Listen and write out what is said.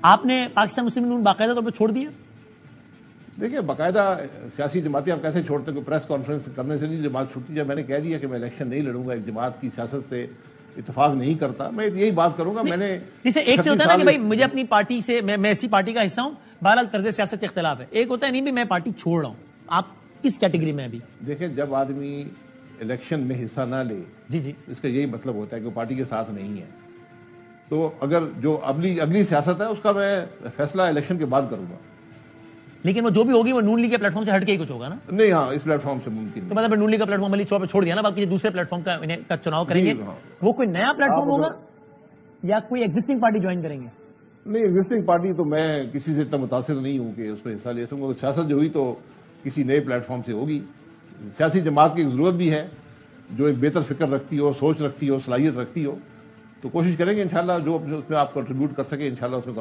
آپ نے پاکستان مسلم لیگ باقاعدہ طور پہ چھوڑ دیا؟ دیکھیے باقاعدہ سیاسی جماعتیں آپ کیسے چھوڑتے ہیں؟ کوئی پریس کانفرنس کرنے سے نہیں جماعت چھوٹتی. جب میں نے کہہ دیا کہ میں الیکشن نہیں لڑوں گا، ایک جماعت کی سیاست سے اتفاق نہیں کرتا، میں یہی بات کروں گا. میں نے جسے ایک سے ہوتا ہے نا کہ بھائی مجھے اپنی پارٹی سے، میں اسی پارٹی کا حصہ ہوں، بہرحال طرز سیاست اختلاف ہے. ایک ہوتا ہے نہیں بھی میں پارٹی چھوڑ رہا ہوں. آپ کس کیٹیگری میں ابھی؟ دیکھیں جب آدمی الیکشن میں حصہ نہ لے، جی اس کا یہی مطلب ہوتا ہے کہ وہ پارٹی کے ساتھ نہیں ہے. تو اگر جو اگلی سیاست ہے اس کا میں فیصلہ الیکشن کے بعد کروں گا. لیکن وہ جو بھی ہوگی وہ نون لیگ کے پلیٹ فارم سے ہٹ کے ہی کچھ ہوگا نا؟ نہیں، ہاں اس پلیٹ فارم سے ممکن نہیں. تو مطلب نون لیگ کا پلیٹ فارم علی چور پہ چھوڑ دیا نا، باقی دوسرے پلیٹ فارم کا چناؤ کریں گے. وہ کوئی نیا پلیٹ فارم ہوگا یا کوئی ایگزسٹنگ پارٹی جوائن کریں گے؟ نہیں، ایگزسٹنگ پارٹی تو میں کسی سے اتنا متاثر نہیں ہوں کہ اس میں حصہ لے سکوں. سیاست جو ہوئی تو کسی نئے پلیٹ فارم سے ہوگی. سیاسی جماعت کی ضرورت بھی ہے جو ایک بہتر فکر رکھتی ہو، سوچ رکھتی ہو، صلاحیت رکھتی ہو. تو کوشش کریں گے انشاءاللہ جو اس میں آپ کنٹریبیوٹ کر سکیں انشاءاللہ اس میں